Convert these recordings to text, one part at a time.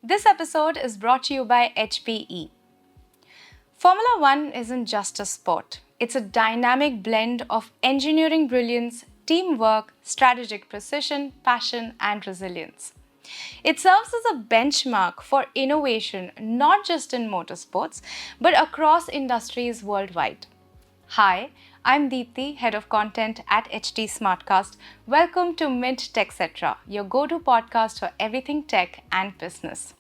This episode is brought to you by HPE. Formula One isn't just a sport, it's a dynamic blend of engineering brilliance, teamwork, strategic precision, passion, and resilience. It serves as a benchmark for innovation not just in motorsports, but across industries worldwide. Hi, I'm Deepthi, Head of Content at HT Smartcast. Welcome to Mint TechCetra, your go-to podcast for everything tech and business.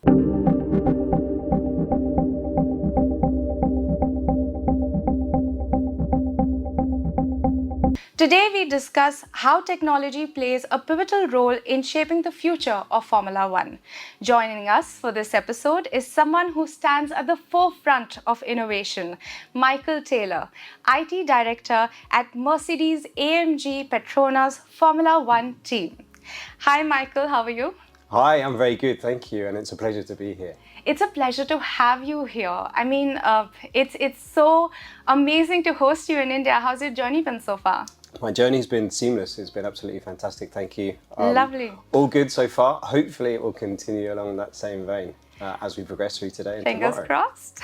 Today, we discuss how technology plays a pivotal role in shaping the future of Formula One. Joining us for this episode is someone who stands at the forefront of innovation, Michael Taylor, IT Director at Mercedes-AMG Petronas Formula One team. Hi, Michael, how are you? Hi, I'm very good, thank you, and it's a pleasure to be here. It's a pleasure to have you here. I mean, it's so amazing to host you in India. How's your journey been so far? My journey's been seamless. It's been absolutely fantastic. Thank you. Lovely. All good so far. Hopefully, it will continue along that same vein as we progress through today and Fingers tomorrow. crossed.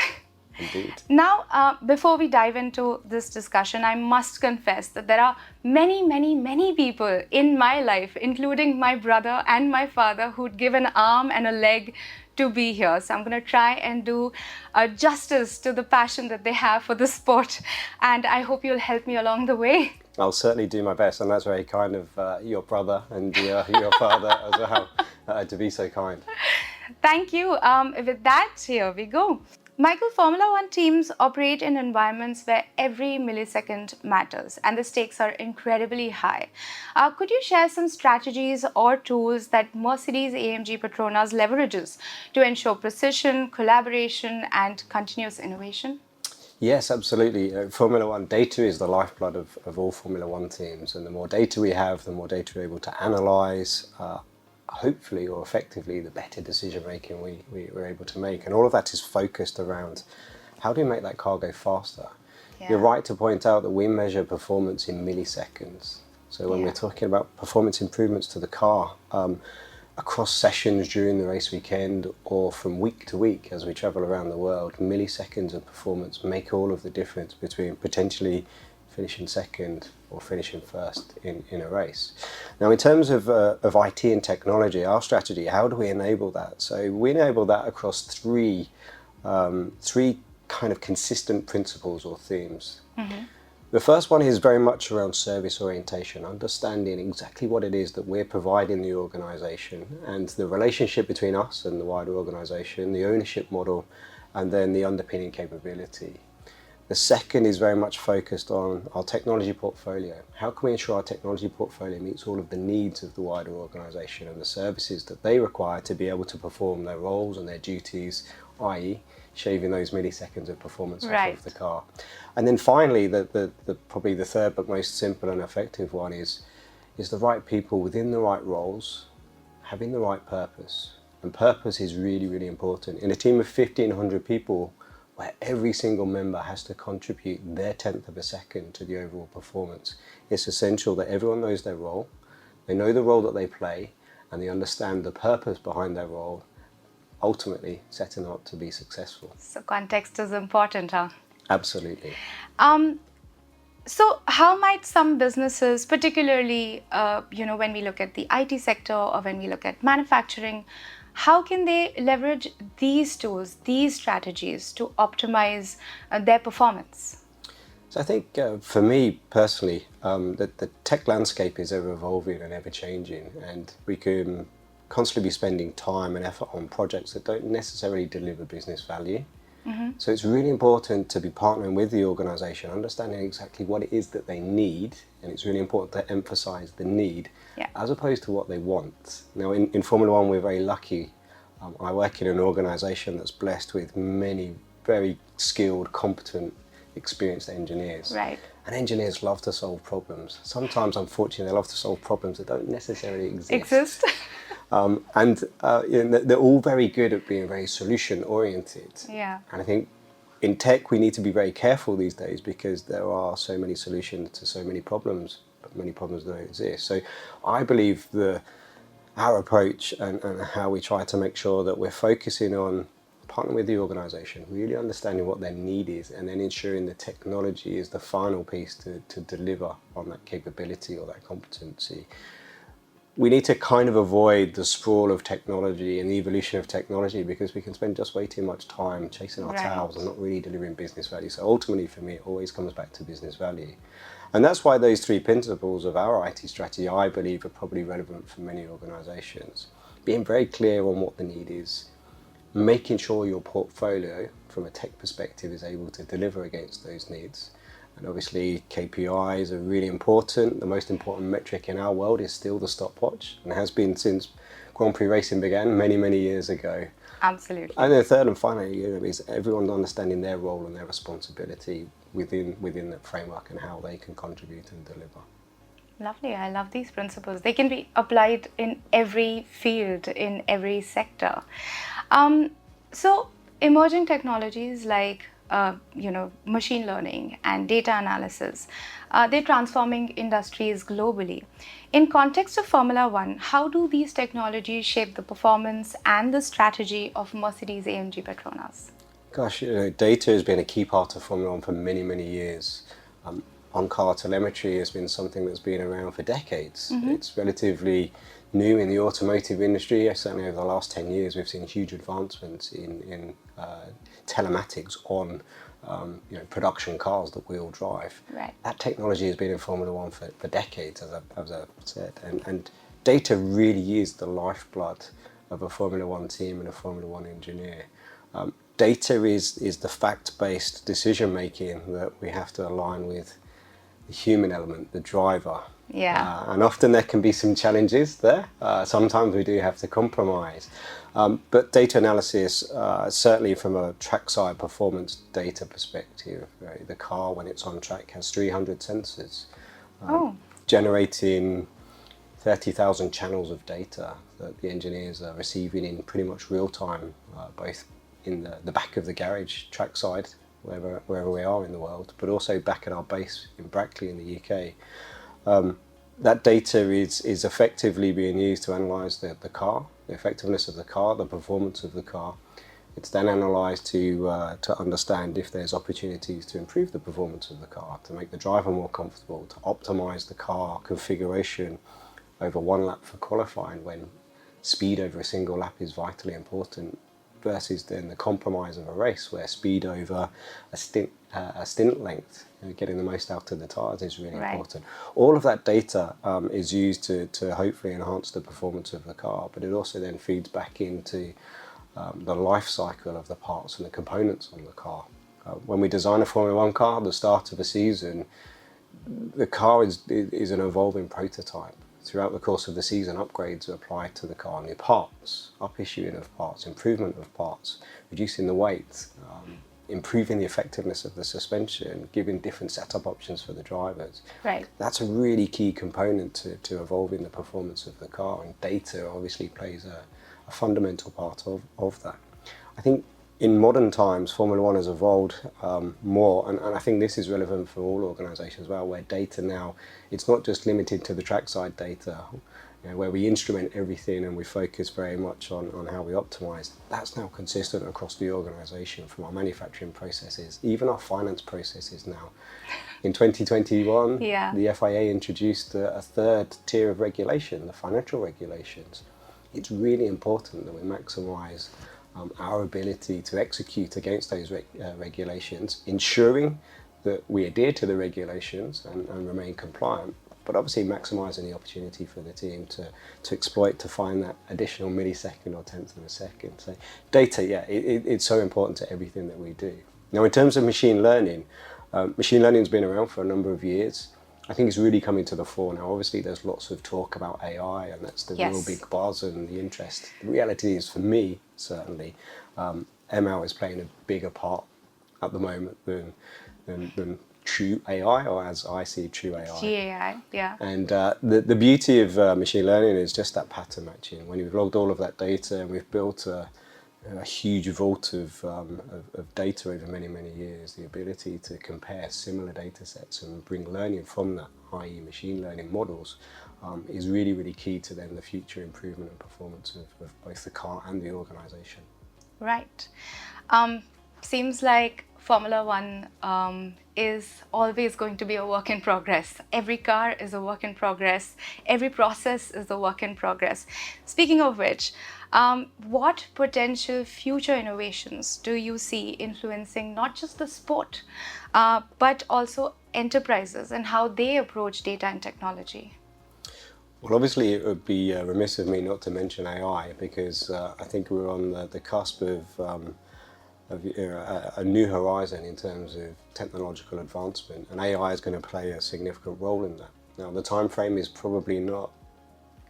Indeed. Now, before we dive into this discussion, I must confess that there are many people in my life, including my brother and my father, who'd give an arm and a leg to be here. So I'm going to try and do justice to the passion that they have for the sport. And I hope you'll help me along the way. I'll certainly do my best, and that's very kind of your brother and your father as well, to be so kind. Thank you. With that, here we go. Michael, Formula One teams operate in environments where every millisecond matters and the stakes are incredibly high. Could you share some strategies or tools that Mercedes-AMG Petronas leverages to ensure precision, collaboration, and continuous innovation? Yes, absolutely. Formula One data is the lifeblood of all Formula One teams, and the more data we have, the more data we're able to analyse, hopefully or effectively, the better decision making we're able to make. And all of that is focused around how do we make that car go faster? Yeah. You're right to point out that we measure performance in milliseconds. So when we're talking about performance improvements to the car, across sessions during the race weekend or from week to week as we travel around the world, milliseconds of performance make all of the difference between potentially finishing second or finishing first in a race. Now, in terms of IT and technology, our strategy, how do we enable that? So we enable that across three kind of consistent principles or themes. Mm-hmm. The first one is very much around service orientation, understanding exactly what it is that we're providing the organisation and the relationship between us and the wider organisation, the ownership model, and then the underpinning capability. The second is very much focused on our technology portfolio. How can we ensure our technology portfolio meets all of the needs of the wider organisation and the services that they require to be able to perform their roles and their duties, i.e. shaving those milliseconds of performance off of the car. And then finally, the probably the third but most simple and effective one is the right people within the right roles, having the right purpose. And purpose is really important. In a team of 1,500 people, where every single member has to contribute their tenth of a second to the overall performance, it's essential that everyone knows their role, they know the role that they play, and they understand the purpose behind their role, ultimately setting up to be successful. So context is important, huh? Absolutely. So how might some businesses, particularly when we look at the IT sector or when we look at manufacturing, how can they leverage these tools, these strategies to optimize their performance? So I think for me personally, the tech landscape is ever evolving and ever changing, and we can constantly be spending time and effort on projects that don't necessarily deliver business value. Mm-hmm. So it's really important to be partnering with the organisation, understanding exactly what it is that they need, and it's really important to emphasise the need as opposed to what they want. Now in Formula One we're very lucky. I work in an organisation that's blessed with many very skilled, competent, experienced engineers. Right. And engineers love to solve problems. Sometimes, unfortunately, they love to solve problems that don't necessarily exist. They're all very good at being very solution-oriented. Yeah. And I think in tech, we need to be very careful these days because there are so many solutions to so many problems, but many problems don't exist. So I believe our approach and how we try to make sure that we're focusing on partnering with the organisation, really understanding what their need is, and then ensuring the technology is the final piece to deliver on that capability or that competency. We need to kind of avoid the sprawl of technology and the evolution of technology, because we can spend just way too much time chasing our tails and not really delivering business value. So ultimately for me, it always comes back to business value. And that's why those three principles of our IT strategy, I believe, are probably relevant for many organisations. Being very clear on what the need is, making sure your portfolio from a tech perspective is able to deliver against those needs. And obviously KPIs are really important. The most important metric in our world is still the stopwatch, and has been since Grand Prix racing began many, many years ago. Absolutely. And then third and finally, is everyone understanding their role and their responsibility within that framework and how they can contribute and deliver. Lovely. I love these principles. They can be applied in every field, in every sector. So emerging technologies like machine learning and data analysis, they're transforming industries globally. In context of Formula One, how do these technologies shape the performance and the strategy of Mercedes-AMG Petronas? Gosh, data has been a key part of Formula One for many, many years. On-car telemetry has been something that's been around for decades. It's relatively new in the automotive industry. Certainly over the last 10 years, we've seen huge advancements in telematics on production cars that we all drive. Right. That technology has been in Formula One for decades, as I've said. And data really is the lifeblood of a Formula One team and a Formula One engineer. Data is the fact-based decision-making that we have to align with the human element, the driver. Yeah. And often there can be some challenges there. Sometimes we do have to compromise. But data analysis, certainly from a trackside performance data perspective, right, the car when it's on track has 300 sensors, generating 30,000 channels of data that the engineers are receiving in pretty much real time, both in the back of the garage trackside, wherever we are in the world, but also back at our base in Brackley in the UK. That data is effectively being used to analyse the car, the effectiveness of the car, the performance of the car. It's then analysed to understand if there's opportunities to improve the performance of the car, to make the driver more comfortable, to optimise the car configuration over one lap for qualifying, when speed over a single lap is vitally important, versus then the compromise of a race where speed over a stint length, getting the most out of the tyres, is really important. All of that data is used to hopefully enhance the performance of the car, but it also then feeds back into the life cycle of the parts and the components on the car. When we design a Formula One car at the start of a season, the car is an evolving prototype. Throughout the course of the season, upgrades are applied to the car, new parts, up-issuing of parts, improvement of parts, reducing the weight, improving the effectiveness of the suspension, giving different setup options for the drivers. Right. That's a really key component to evolving the performance of the car, and data obviously plays a fundamental part of that. I think in modern times, Formula One has evolved more, and I think this is relevant for all organisations as well, where data now, it's not just limited to the trackside data, where we instrument everything and we focus very much on how we optimise. That's now consistent across the organisation, from our manufacturing processes, even our finance processes now. In 2021, the FIA introduced a third tier of regulation, the financial regulations. It's really important that we maximise our ability to execute against those regulations, ensuring that we adhere to the regulations and remain compliant, but obviously maximising the opportunity for the team to exploit, to find that additional millisecond or tenth of a second. So data, it's so important to everything that we do. Now, in terms of machine learning has been around for a number of years. I think it's really coming to the fore now. Obviously, there's lots of talk about AI, and that's the real big buzz and the interest. The reality is, for me, certainly, ML is playing a bigger part at the moment than true AI, or as I see true AI. GAI, yeah. And the beauty of machine learning is just that pattern matching. When you've logged all of that data and we've built a huge vault of data over many, many years, the ability to compare similar data sets and bring learning from that i.e. machine learning models, is really, really key to then the future improvement and performance of both the car and the organisation. Right. Seems like Formula One is always going to be a work in progress. Every car is a work in progress. Every process is a work in progress. Speaking of which, what potential future innovations do you see influencing not just the sport, but also enterprises and how they approach data and technology? Well, obviously, it would be remiss of me not to mention AI, because I think we're on the cusp of a new horizon in terms of technological advancement, and AI is going to play a significant role in that. Now, the time frame is probably not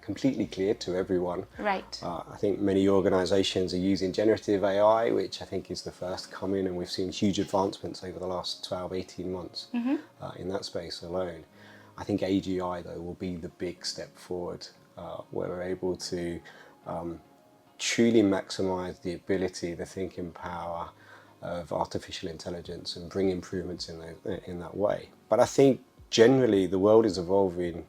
completely clear to everyone. Right. I think many organisations are using generative AI, which I think is the first to come in, and we've seen huge advancements over the last 12, 18 months in that space alone. I think AGI, though, will be the big step forward, where we're able to truly maximise the ability, the thinking power of artificial intelligence and bring improvements in that way. But I think generally the world is evolving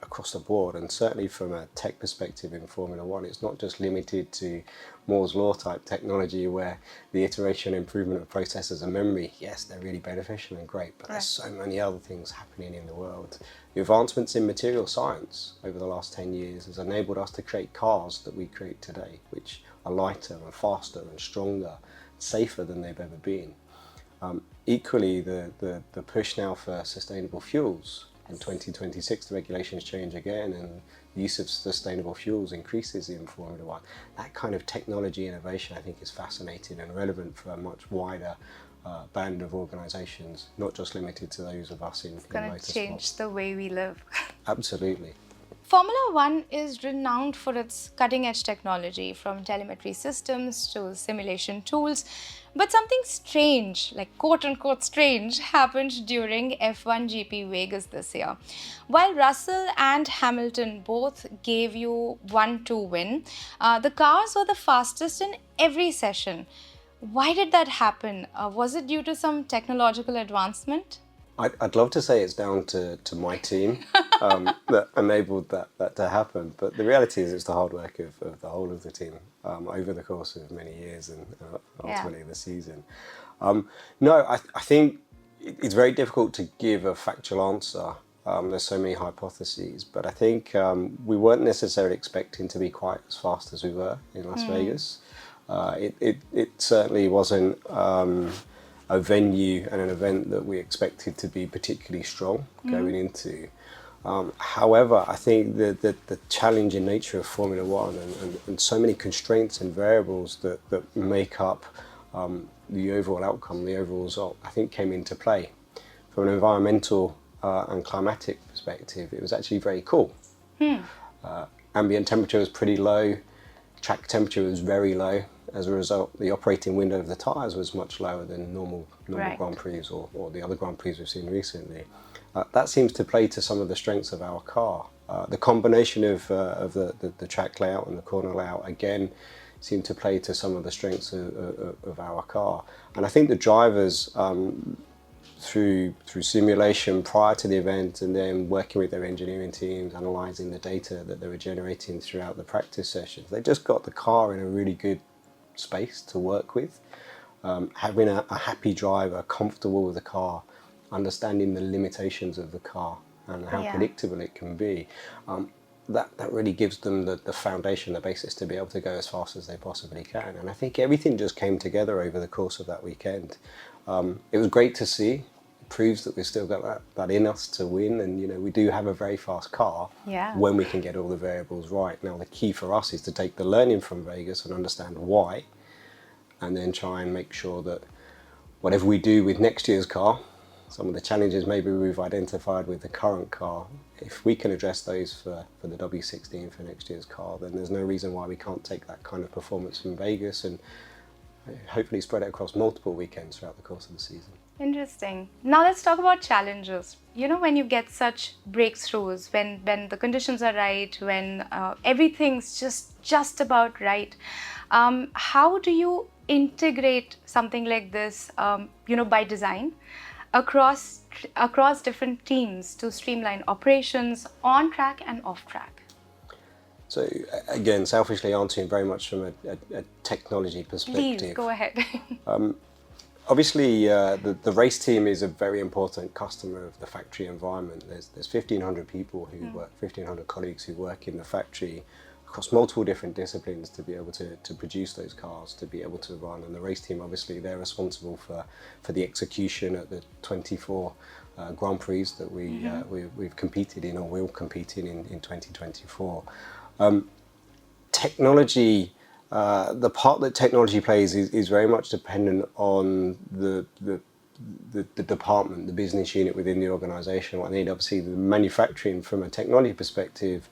across the board, and certainly from a tech perspective in Formula One, it's not just limited to Moore's law type technology where the iteration and improvement of processors and memory, yes, they're really beneficial and great, but there's so many other things happening in the world. The advancements in material science over the last 10 years has enabled us to create cars that we create today, which are lighter and faster and stronger, safer than they've ever been. Equally, the push now for sustainable fuels. In 2026, the regulations change again, and the use of sustainable fuels increases in Formula One. That kind of technology innovation, I think, is fascinating and relevant for a much wider band of organisations, not just limited to those of us in motorsport. It's going to change the way we live. Absolutely. Formula One is renowned for its cutting-edge technology, from telemetry systems to simulation tools. But something strange, like quote-unquote strange, happened during F1 GP Vegas this year. While Russell and Hamilton both gave you 1-2 win, the cars were the fastest in every session. Why did that happen? Was it due to some technological advancement? I'd love to say it's down to my team that enabled that to happen, but the reality is it's the hard work of the whole of the team over the course of many years and ultimately the season. No, I think it's very difficult to give a factual answer. There's so many hypotheses, but I think we weren't necessarily expecting to be quite as fast as we were in Las Vegas. It certainly wasn't a venue and an event that we expected to be particularly strong going into. However, I think the challenging nature of Formula One and so many constraints and variables that make up the overall outcome, the overall result, I think came into play. From an environmental and climatic perspective, it was actually very cool. Ambient temperature was pretty low, track temperature was very low. As a result, the operating window of the tyres was much lower than normal Grand Prix or the other Grand Prix we've seen recently. That seems to play to some of the strengths of our car. The combination of the track layout and the corner layout, again, seem to play to some of the strengths of our car. And I think the drivers, through simulation prior to the event and then working with their engineering teams, analysing the data that they were generating throughout the practice sessions, they just got the car in a really good space to work with. Having a happy driver, comfortable with the car, understanding the limitations of the car and how predictable it can be, that really gives them the foundation, the basis to be able to go as fast as they possibly can. And I think everything just came together over the course of that weekend. It was great to see. It proves that we've still got that in us to win, and we do have a very fast car when we can get all the variables right. Now the key for us is to take the learning from Vegas and understand why, and then try and make sure that whatever we do with next year's car, some of the challenges maybe we've identified with the current car, if we can address those for the W16 for next year's car, then there's no reason why we can't take that kind of performance from Vegas and hopefully spread it across multiple weekends throughout the course of the season. Interesting. Now let's talk about challenges. When you get such breakthroughs, when the conditions are right, when everything's just about right, how do you integrate something like this, by design? across different teams to streamline operations on track and off track? So again, selfishly answering very much from a technology Please perspective. go ahead. Obviously, the race team is a very important customer of the factory environment. There's 1,500 people who work, 1,500 colleagues who work in the factory across multiple different disciplines to be able to produce those cars, to be able to run. And the race team, obviously, they're responsible for the execution at the 24 Grand Prix that we've competed in or will compete in 2024. Technology, the part that technology plays is very much dependent on the department, the business unit within the organisation. What they need, obviously, the manufacturing from a technology perspective,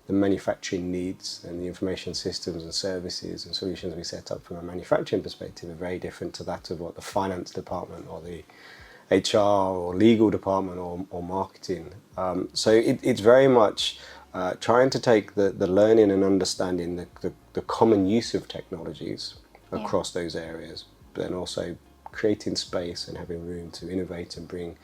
the manufacturing needs and the information systems and services and solutions we set up from a manufacturing perspective are very different to that of what the finance department or the HR or legal department or marketing. So it's very much trying to take the learning and understanding the common use of technologies across those areas, but then also creating space and having room to innovate and bring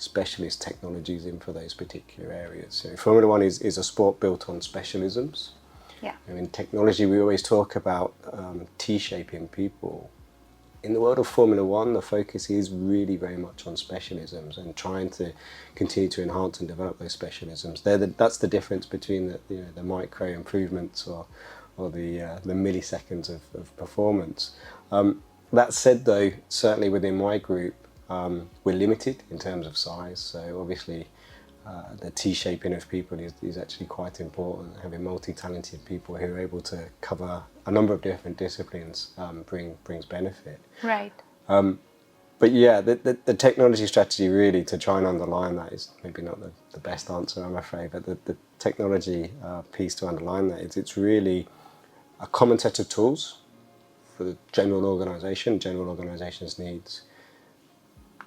specialist technologies in for those particular areas. So Formula One is a sport built on specialisms. Yeah. In technology, we always talk about T-shaping people. In the world of Formula One, the focus is really very much on specialisms and trying to continue to enhance and develop those specialisms. That's the difference between the micro improvements or the milliseconds of performance. That said, though, certainly within my group, we're limited in terms of size. So obviously, the T-shaping of people is actually quite important. Having multi-talented people who are able to cover a number of different disciplines brings benefit. Right. But yeah, the technology strategy really to try and underline that is maybe not the best answer, I'm afraid, but the technology piece to underline that is it's really a common set of tools for the general organisation's needs.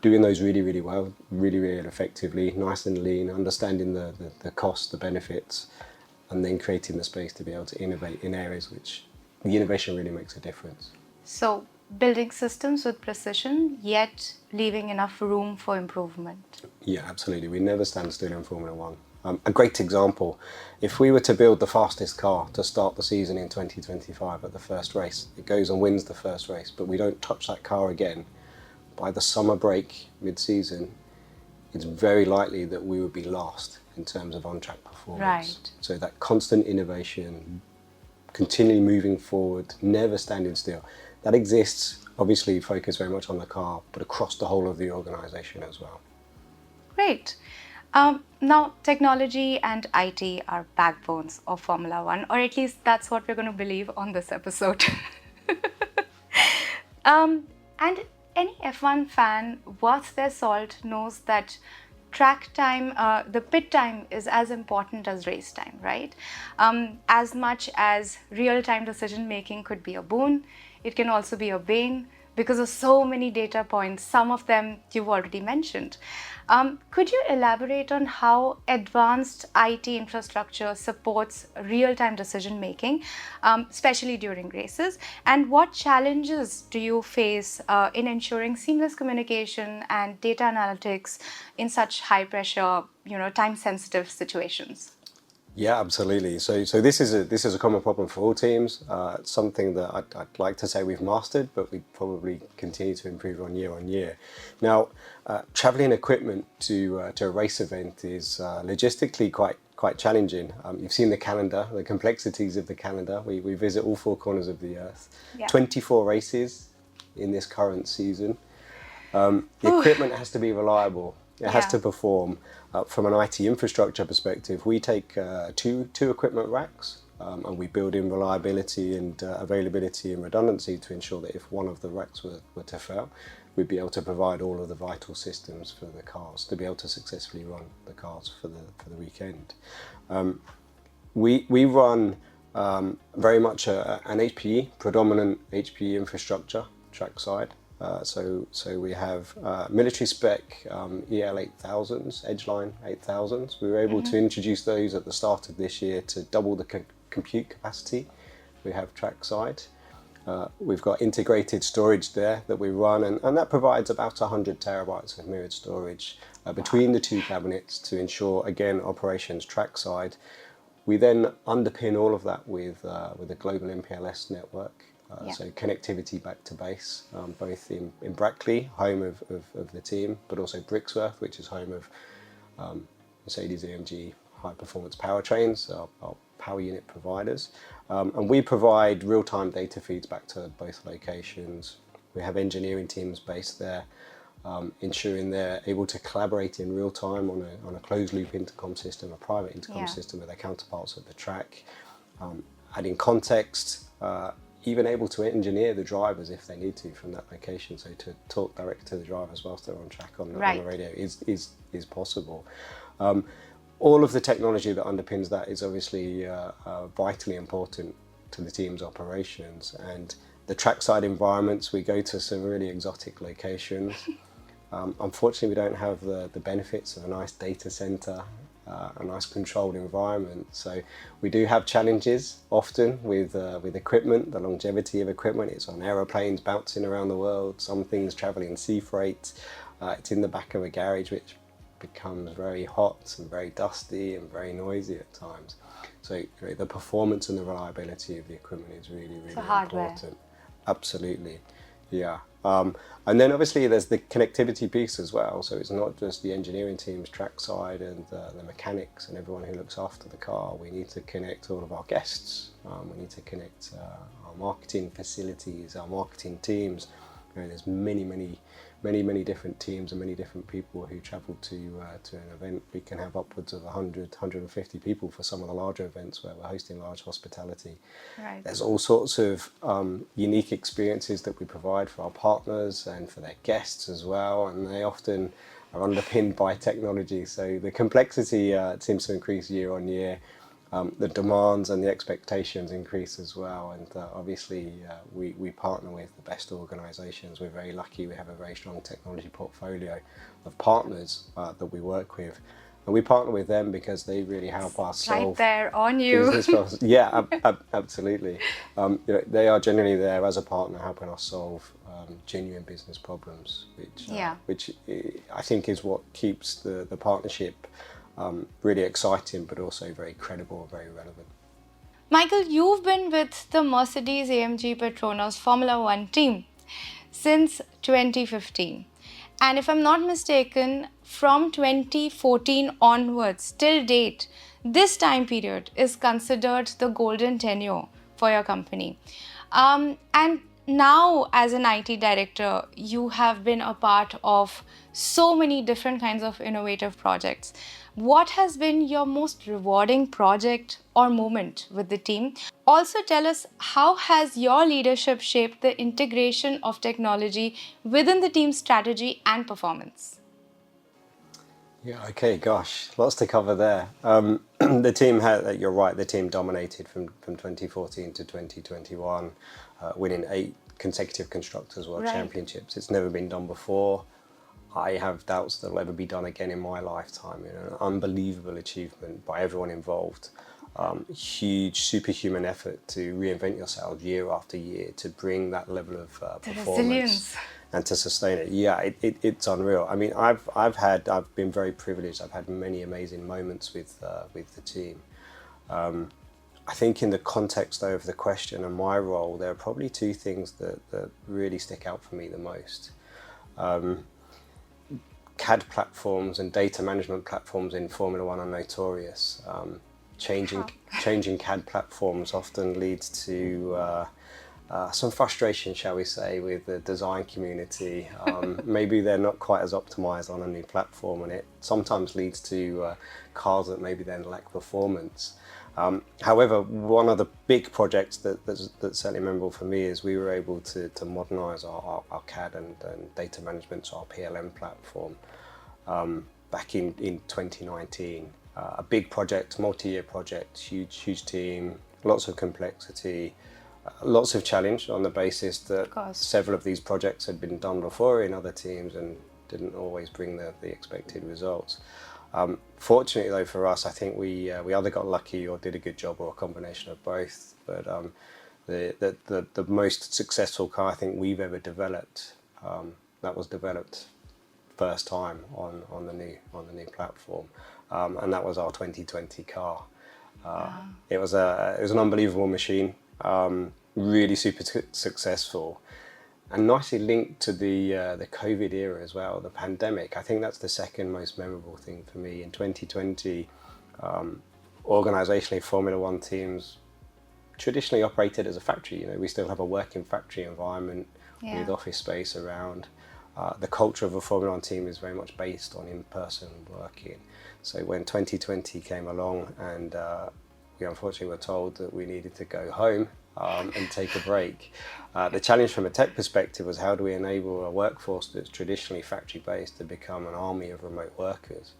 Doing those really, really well, really, really effectively, nice and lean, understanding the costs, the benefits, and then creating the space to be able to innovate in areas which the innovation really makes a difference. So building systems with precision, yet leaving enough room for improvement. Yeah, absolutely. We never stand still in Formula One. A great example, if we were to build the fastest car to start the season in 2025 at the first race, it goes and wins the first race, but we don't touch that car again, by the summer break, mid-season, it's very likely that we would be last in terms of on-track performance. Right. So that constant innovation, continually moving forward, never standing still, that exists, obviously focused very much on the car, but across the whole of the organisation as well. Great. Now, technology and IT are backbones of Formula One, or at least that's what we're going to believe on this episode. And any F1 fan worth their salt knows that track time, the pit time is as important as race time, right? As much as real-time decision making could be a boon, it can also be a bane because of so many data points, some of them you've already mentioned. Could you elaborate on how advanced IT infrastructure supports real-time decision making, especially during races, and what challenges do you face in ensuring seamless communication and data analytics in such high-pressure, time-sensitive situations? Yeah, absolutely. So this is a common problem for all teams. It's something that I'd like to say we've mastered, but we probably continue to improve on year. Now, travelling equipment to a race event is logistically quite challenging. You've seen the calendar, the complexities of the calendar. We visit all four corners of the earth. Yeah. 24 races in this current season. The equipment has to be reliable. It has to perform. From an IT infrastructure perspective, we take two equipment racks and we build in reliability and availability and redundancy to ensure that if one of the racks were to fail, we'd be able to provide all of the vital systems for the cars to be able to successfully run the cars for the weekend. We run very much an HPE, predominant HPE infrastructure trackside. So we have military spec EL 8000s, Edgeline 8000s. We were able to introduce those at the start of this year to double the compute capacity we have trackside. We've got integrated storage there that we run, and that provides about 100 terabytes of mirrored storage between the two cabinets to ensure, again, operations trackside. We then underpin all of that with a global MPLS network, so connectivity back to base, both in Brackley, home of the team, but also Brixworth, which is home of Mercedes-AMG high-performance powertrains, our power unit providers. And we provide real-time data feeds back to both locations. We have engineering teams based there, ensuring they're able to collaborate in real time on a closed-loop intercom system, a private intercom system with their counterparts at the track, adding context, even able to engineer the drivers if they need to from that location. So to talk direct to the drivers whilst they're on track on the radio is possible. All of the technology that underpins that is obviously vitally important to the team's operations, and the trackside environments, we go to some really exotic locations. Unfortunately, we don't have the benefits of a nice data center, a nice controlled environment. So we do have challenges often with equipment, the longevity of equipment. It's on aeroplanes bouncing around the world, some things traveling sea freight. It's in the back of a garage, which becomes very hot and very dusty and very noisy at times. So the performance and the reliability of the equipment is really, really important. Absolutely, yeah. And then obviously there's the connectivity piece as well. So it's not just the engineering teams trackside and the mechanics and everyone who looks after the car. We need to connect all of our guests. We need to connect our marketing facilities, our marketing teams. There's many different teams and many different people who travel to an event. We can have upwards of 100, 150 people for some of the larger events where we're hosting large hospitality. Right. There's all sorts of unique experiences that we provide for our partners and for their guests as well, and they often are underpinned by technology. So the complexity seems to increase year on year. The demands and the expectations increase as well, and obviously we partner with the best organisations. We're very lucky, we have a very strong technology portfolio of partners that we work with, and we partner with them because they really help us solve right there on you. business problems. Yeah, absolutely. They are generally there as a partner helping us solve genuine business problems, which I think is what keeps the partnership really exciting, but also very credible, very relevant. Michael, you've been with the Mercedes-AMG Petronas Formula One team since 2015. And if I'm not mistaken, from 2014 onwards till date, this time period is considered the golden tenure for your company. And now, as an IT director, you have been a part of so many different kinds of innovative projects. What has been your most rewarding project or moment with the team? Also, tell us, how has your leadership shaped the integration of technology within the team's strategy and performance? Yeah, okay, gosh, lots to cover there. The team had, you're right, the team dominated from 2014 to 2021, winning 8 consecutive Constructors' World Championships. It's never been done before. I have doubts that it'll ever be done again in my lifetime. An unbelievable achievement by everyone involved. Huge superhuman effort to reinvent yourself year after year to bring that level of performance and to sustain it. Yeah, it's unreal. I mean, I've been very privileged. I've had many amazing moments with the team. I think in the context though of the question and my role, there are probably 2 things that really stick out for me the most. CAD platforms and data management platforms in Formula One are notorious. Changing CAD platforms often leads to some frustration, shall we say, with the design community. Maybe they're not quite as optimized on a new platform, and it sometimes leads to cars that maybe then lack performance. However, one of the big projects that's certainly memorable for me is we were able to modernize our CAD and data management, so our PLM platform, back in 2019. A big project, multi-year project, huge team, lots of complexity, lots of challenge on the basis that several of these projects had been done before in other teams and didn't always bring the expected results. Fortunately though for us, I think we either got lucky or did a good job or a combination of both. But The most successful car I think we've ever developed, that was developed first time on the new platform, and that was our 2020 car. It was an unbelievable machine, really super successful, and nicely linked to the COVID era as well, the pandemic. I think that's the second most memorable thing for me in 2020. Organisationally, Formula One teams traditionally operated as a factory. You know, we still have a working factory environment with office space around. The culture of a Formula One team is very much based on in-person working. So when 2020 came along and we unfortunately were told that we needed to go home and take a break, the challenge from a tech perspective was how do we enable a workforce that's traditionally factory-based to become an army of remote workers.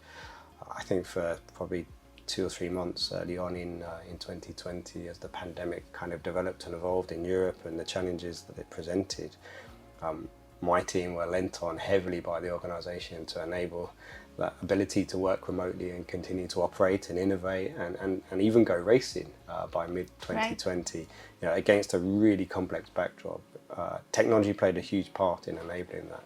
I think for probably 2 or 3 months early on in 2020, as the pandemic kind of developed and evolved in Europe and the challenges that it presented, my team were lent on heavily by the organisation to enable that ability to work remotely and continue to operate and innovate and even go racing by mid-2020, you know, against a really complex backdrop. Technology played a huge part in enabling that.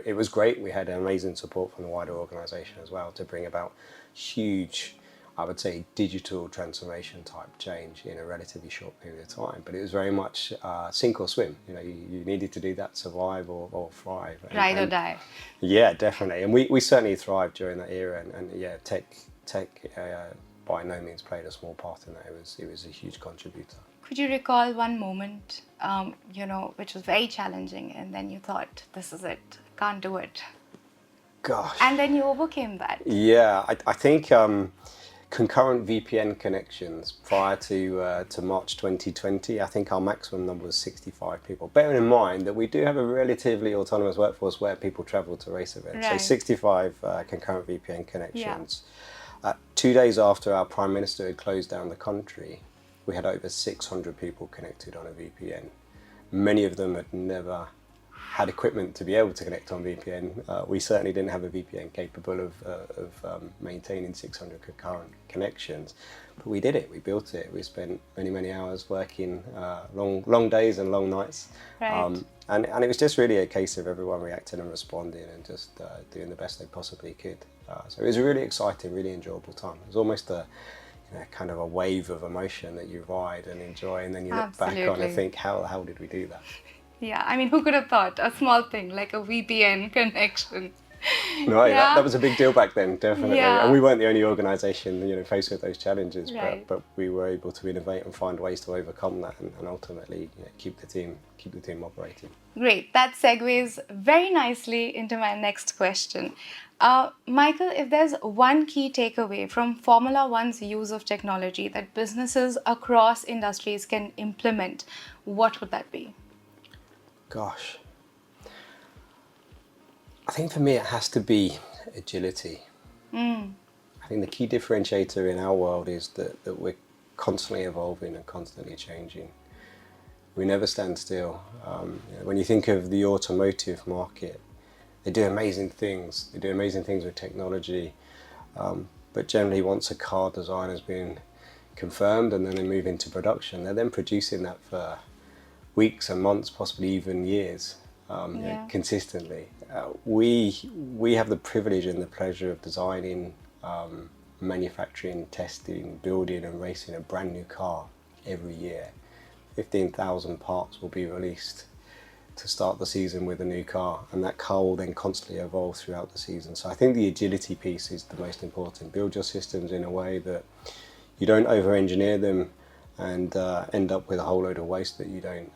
It was great. We had amazing support from the wider organisation as well to bring about huge, I would say, digital transformation type change in a relatively short period of time. But it was very much sink or swim. You know, you needed to do that, survive or thrive. Ride or die. Yeah, definitely. And we certainly thrived during that era. And yeah, tech by no means played a small part in that. It was a huge contributor. Could you recall one moment, which was very challenging, and then you thought, this is it, can't do it? Gosh. And then you overcame that. Yeah, I think concurrent VPN connections prior to March 2020, I think our maximum number was 65 people. Bearing in mind that we do have a relatively autonomous workforce where people travel to race events. Right. So 65 concurrent VPN connections. 2 days after our Prime Minister had closed down the country, we had over 600 people connected on a VPN. Many of them had never had equipment to be able to connect on VPN. We certainly didn't have a VPN capable of maintaining 600 concurrent connections, but we did it. We built it. We spent many hours working, long days and long nights. Right. And it was just really a case of everyone reacting and responding and just doing the best they possibly could. So it was a really exciting, really enjoyable time. It was almost kind of a wave of emotion that you ride and enjoy, and then you look back on and think, how the hell did we do that? Yeah, I mean, who could have thought a small thing like a VPN connection? Right, that was a big deal back then, definitely. Yeah. And we weren't the only organisation, faced with those challenges, Right. but we were able to innovate and find ways to overcome that and ultimately keep the team operating. Great. That segues very nicely into my next question. Michael, if there's one key takeaway from Formula One's use of technology that businesses across industries can implement, what would that be? Gosh. I think for me it has to be agility. I think the key differentiator in our world is that we're constantly evolving and constantly changing. We never stand still. When you think of the automotive market, they do amazing things. They do amazing things with technology, but generally once a car design has been confirmed and then they move into production, they're then producing that for weeks and months, possibly even years, consistently. We have the privilege and the pleasure of designing, manufacturing, testing, building and racing a brand new car every year. 15,000 parts will be released to start the season with a new car, and that car will then constantly evolve throughout the season. So I think the agility piece is the most important. Build your systems in a way that you don't over-engineer them and end up with a whole load of waste that you don't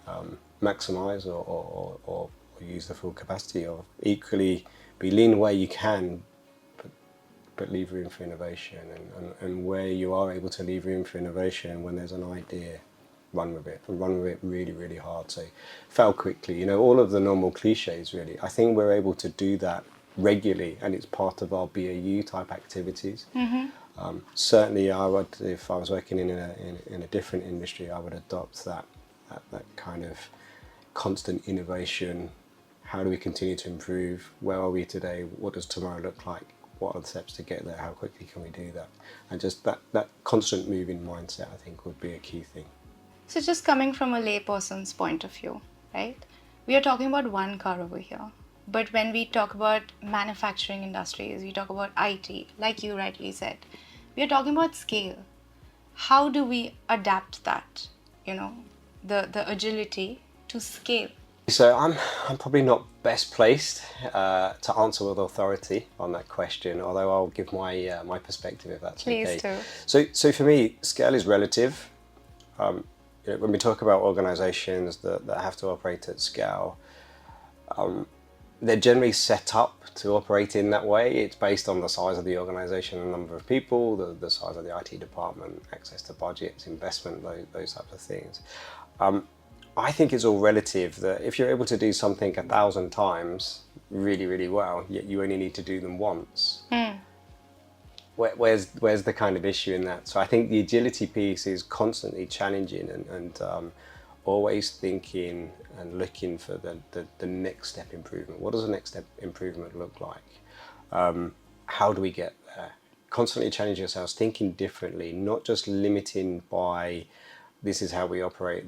maximise or use the full capacity of. Equally, be lean where you can, but leave room for innovation. And where you are able to leave room for innovation, when there's an idea, run with it, and run with it really, really hard. So fail quickly, all of the normal cliches really. I think we're able to do that regularly, and it's part of our BAU type activities. Certainly I would, if I was working in a different industry, I would adopt that kind of constant innovation. How do we continue to improve? Where are we today? What does tomorrow look like? What are the steps to get there? How quickly can we do that? And just that constant moving mindset, I think, would be a key thing. So just coming from a layperson's point of view, right? We are talking about one car over here. But when we talk about manufacturing industries, we talk about IT, like you rightly said, we are talking about scale. How do we adapt that, the agility to scale? So I'm probably not best placed to answer with authority on that question, although I'll give my perspective if that's Please okay. do. So for me, scale is relative. When we talk about organisations that have to operate at scale, they're generally set up to operate in that way. It's based on the size of the organisation, the number of people, the size of the IT department, access to budgets, investment, those types of things. I think it's all relative, that if you're able to do something 1,000 times really, really well, yet you only need to do them once, where's the kind of issue in that? So I think the agility piece is constantly challenging and always thinking and looking for the next step improvement. What does the next step improvement look like? How do we get there? Constantly challenging ourselves, thinking differently, not just limiting by this is how we operate,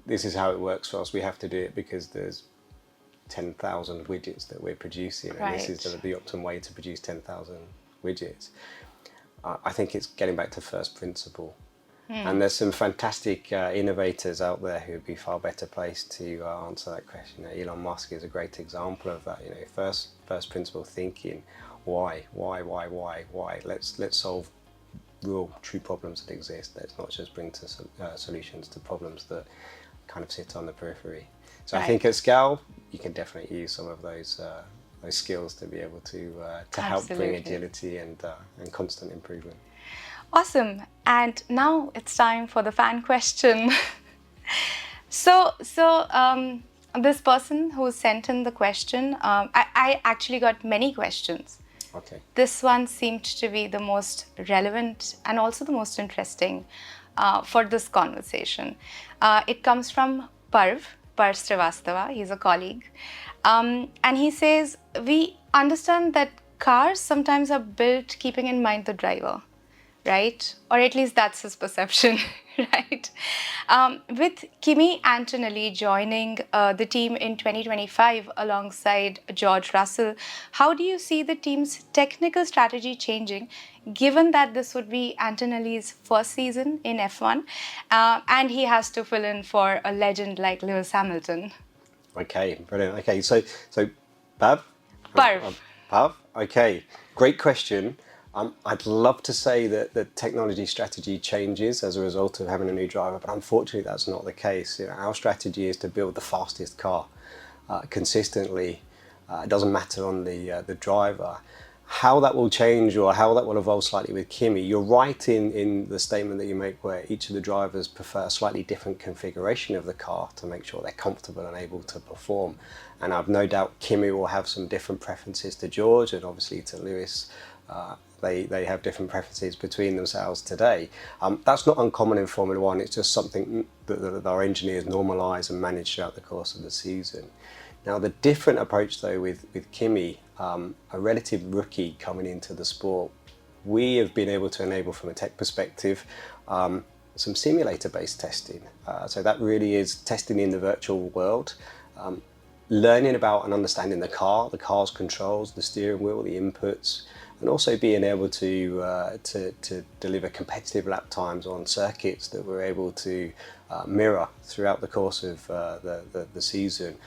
this is how it works for us, we have to do it because there's 10,000 widgets that we're producing, and Right. this is the optimum way to produce 10,000 widgets. I think it's getting back to first principle. And there's some fantastic innovators out there who would be far better placed to answer that question. Elon Musk is a great example of that. First principle thinking. Why? Let's solve real, true problems that exist. Let's not just bring solutions to problems that kind of sit on the periphery. So I think at scale, you can definitely use some of those skills to be able to help bring Absolutely. agility and constant improvement. Awesome. And now it's time for the fan question. So this person who sent in the question, I actually got many questions. Okay. This one seemed to be the most relevant and also the most interesting for this conversation. It comes from Parv Srivastava. He's a colleague. And he says, we understand that cars sometimes are built keeping in mind the driver, right? Or at least that's his perception, right? With Kimi Antonelli joining the team in 2025 alongside George Russell, how do you see the team's technical strategy changing, given that this would be Antonelli's first season in F1 and he has to fill in for a legend like Lewis Hamilton? Okay, brilliant. Okay, so Pav? Parv. Pav? Okay, great question. I'd love to say that the technology strategy changes as a result of having a new driver, but unfortunately that's not the case. Our strategy is to build the fastest car consistently. It doesn't matter on the driver. How that will change or how that will evolve slightly with Kimi, you're right in the statement that you make where each of the drivers prefer a slightly different configuration of the car to make sure they're comfortable and able to perform. And I've no doubt Kimi will have some different preferences to George and obviously to Lewis. They have different preferences between themselves today. That's not uncommon in Formula One. It's just something that our engineers normalise and manage throughout the course of the season. Now, the different approach, though, with Kimi, a relative rookie coming into the sport, we have been able to enable, from a tech perspective, some simulator-based testing. So that really is testing in the virtual world, learning about and understanding the car's controls, the steering wheel, the inputs, and also being able to deliver competitive lap times on circuits that we're able to mirror throughout the course of the season,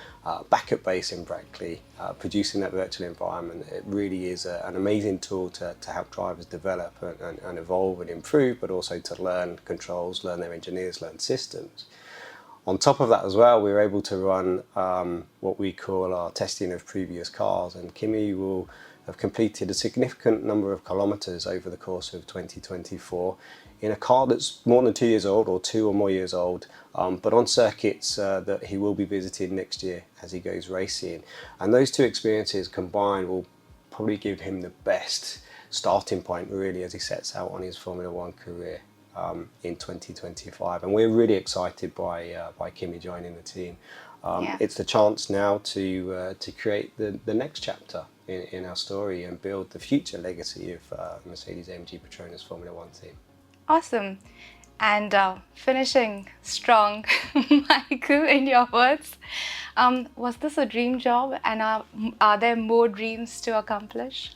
back at base in Brackley, producing that virtual environment. It really is an amazing tool to help drivers develop and evolve and improve, but also to learn controls, learn their engineers, learn systems. On top of that as well, we were able to run what we call our testing of previous cars, and Kimi will have completed a significant number of kilometres over the course of 2024 in a car that's more than 2 years old or 2 or more years old, but on circuits that he will be visiting next year as he goes racing. And those two experiences combined will probably give him the best starting point really as he sets out on his Formula One career in 2025. And we're really excited by Kimi joining the team. It's the chance now to create the next chapter in our story and build the future legacy of Mercedes-AMG Petronas Formula One team. Awesome. And finishing strong, Michael, in your words, was this a dream job, and are there more dreams to accomplish?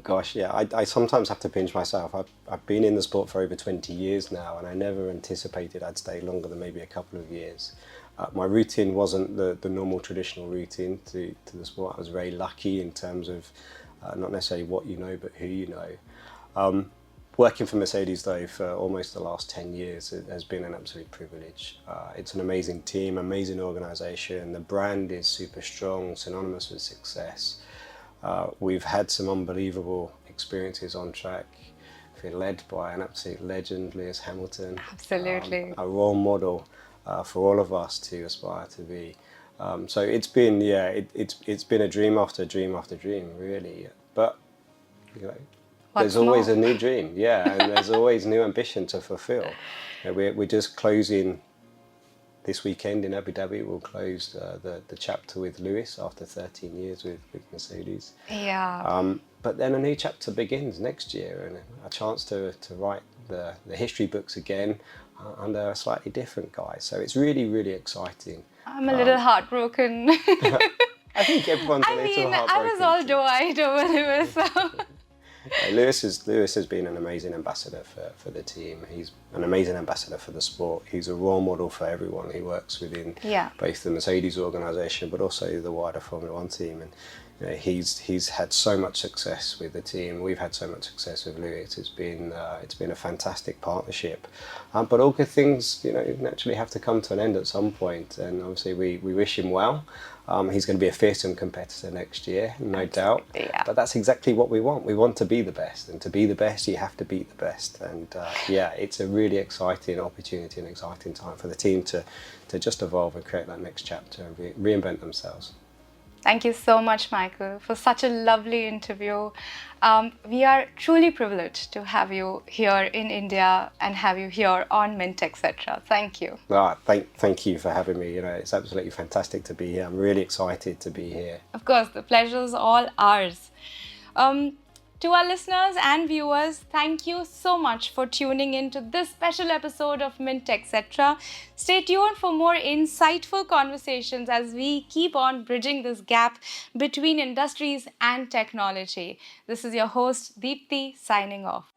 Gosh, yeah, I sometimes have to pinch myself. I've been in the sport for over 20 years now, and I never anticipated I'd stay longer than maybe a couple of years. My routine wasn't the normal traditional routine to the sport. I was very lucky in terms of not necessarily what you know, but who you know. Working for Mercedes, though, for almost the last 10 years has been an absolute privilege. It's an amazing team, amazing organisation. The brand is super strong, synonymous with success. We've had some unbelievable experiences on track. We're led by an absolute legend, Lewis Hamilton. Absolutely. A role model for all of us to aspire to be. So it's been, it's been a dream after dream after dream, really. But, you know, there's always a new dream, and there's always new ambition to fulfill. You know, we're just closing this weekend in Abu Dhabi. We'll close the chapter with Lewis after 13 years with Mercedes. Yeah. But then a new chapter begins next year, and a chance to write the history books again under a slightly different guy. So it's really, really exciting. I'm a little heartbroken. I think everyone's a little heartbroken. I was all doe-eyed over Lewis. So. Lewis has been an amazing ambassador for the team. He's an amazing ambassador for the sport. He's a role model for everyone who works within both the Mercedes organisation, but also the wider Formula One team. And you know, he's had so much success with the team. We've had so much success with Lewis. It's been a fantastic partnership. But all good things, naturally have to come to an end at some point. And obviously, we wish him well. He's going to be a fearsome competitor next year, no doubt. Yeah. But that's exactly what we want. We want to be the best, and to be the best, you have to beat the best. And it's a really exciting opportunity and exciting time for the team to just evolve and create that next chapter and reinvent themselves. Thank you so much, Michael, for such a lovely interview. We are truly privileged to have you here in India and have you here on Mint, etc. Thank you. Thank you for having me. It's absolutely fantastic to be here. I'm really excited to be here. Of course, the pleasure is all ours. To our listeners and viewers, thank you so much for tuning in to this special episode of Mint, etc. Stay tuned for more insightful conversations as we keep on bridging this gap between industries and technology. This is your host, Deepthi, signing off.